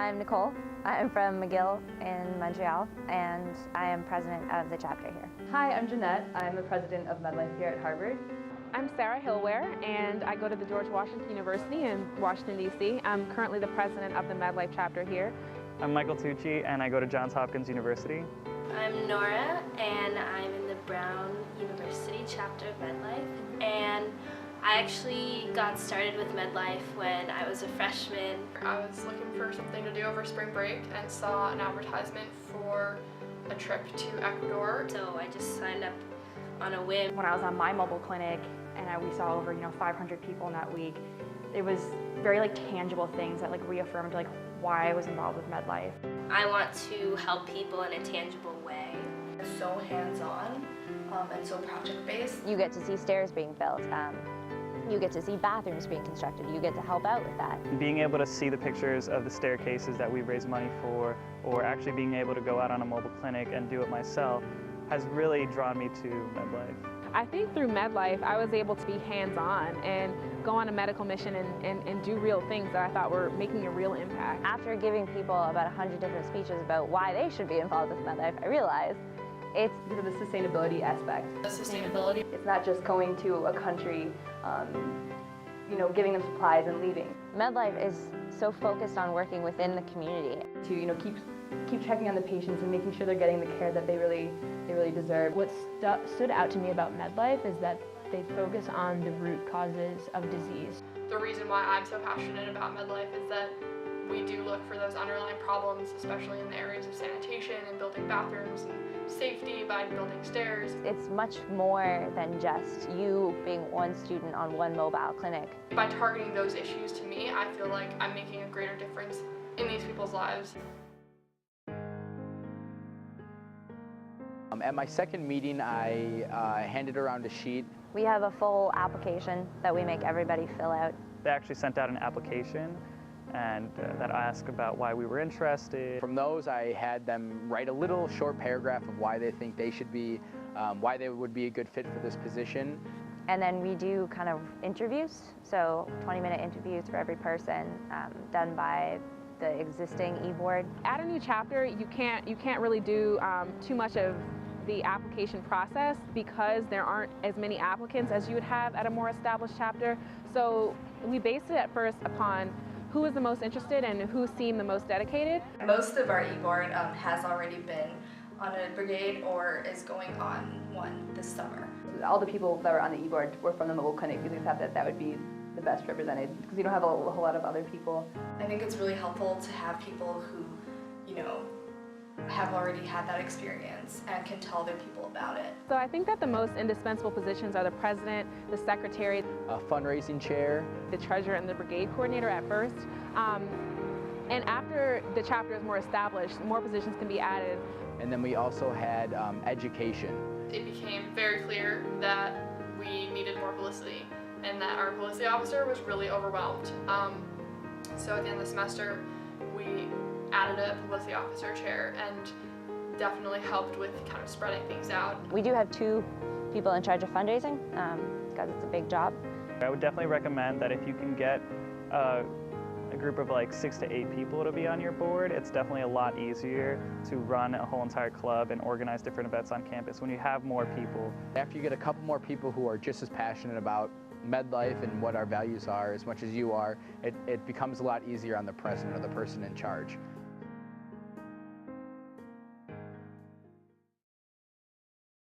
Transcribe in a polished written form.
I'm Nicole. I'm from McGill in Montreal, and I am president of the chapter here. Hi, I'm Jeanette. I'm the president of MEDLIFE here at Harvard. I'm Sarah Hillware, and I go to the George Washington University in Washington, D.C. I'm currently the president of the MEDLIFE chapter here. I'm Michael Tucci, and I go to Johns Hopkins University. I'm Nora, and I'm in the Brown University chapter of MEDLIFE. And I actually got started with MEDLIFE when I was a freshman. I was looking for something to do over spring break and saw an advertisement for a trip to Ecuador. So I just signed up on a whim. When I was on my mobile clinic and we saw over 500 people in that week, it was very tangible things that reaffirmed why I was involved with MEDLIFE. I want to help people in a tangible way. It's so hands-on and so project-based. You get to see stairs being built. You get to see bathrooms being constructed. You get to help out with that. Being able to see the pictures of the staircases that we've raised money for, or actually being able to go out on a mobile clinic and do it myself, has really drawn me to MEDLIFE. I think through MEDLIFE, I was able to be hands-on and go on a medical mission and do real things that I thought were making a real impact. After giving people about 100 different speeches about why they should be involved with MEDLIFE, I realized it's because of the sustainability aspect. The sustainability. It's not just going to a country, giving them supplies and leaving. MEDLIFE is so focused on working within the community. To keep checking on the patients and making sure they're getting the care that they really deserve. What stood out to me about MEDLIFE is that they focus on the root causes of disease. The reason why I'm so passionate about MEDLIFE is that we do look for those underlying problems, especially in the areas of sanitation and building bathrooms and safety by building stairs. It's much more than just you being one student on one mobile clinic. By targeting those issues, to me, I feel like I'm making a greater difference in these people's lives. At my second meeting, I handed around a sheet. We have a full application that we make everybody fill out. They actually sent out an application and that asked about why we were interested. From those, I had them write a little short paragraph of why they think they should be, why they would be a good fit for this position. And then we do kind of interviews, so 20-minute interviews for every person done by the existing e-board. At a new chapter, you can't really do too much of the application process because there aren't as many applicants as you would have at a more established chapter. So we based it at first upon who was the most interested and who seemed the most dedicated. Most of our e-board has already been on a brigade or is going on one this summer. All the people that were on the e-board were from the mobile clinic because we thought that would be the best represented because you don't have a whole lot of other people. I think it's really helpful to have people who, have already had that experience and can tell other people about it. So I think that the most indispensable positions are the president, the secretary, A fundraising chair. the treasurer, and the brigade coordinator at first. And after the chapter is more established, more positions can be added. And then we also had education. It became very clear that we needed more publicity and that our publicity officer was really overwhelmed. So at the end of the semester, we added a publicity officer chair and definitely helped with kind of spreading things out. We do have 2 people in charge of fundraising because it's a big job. I would definitely recommend that if you can get a group of 6 to 8 people to be on your board, it's definitely a lot easier to run a whole entire club and organize different events on campus when you have more people. After you get a couple more people who are just as passionate about MEDLIFE and what our values are as much as you are, it becomes a lot easier on the president or the person in charge.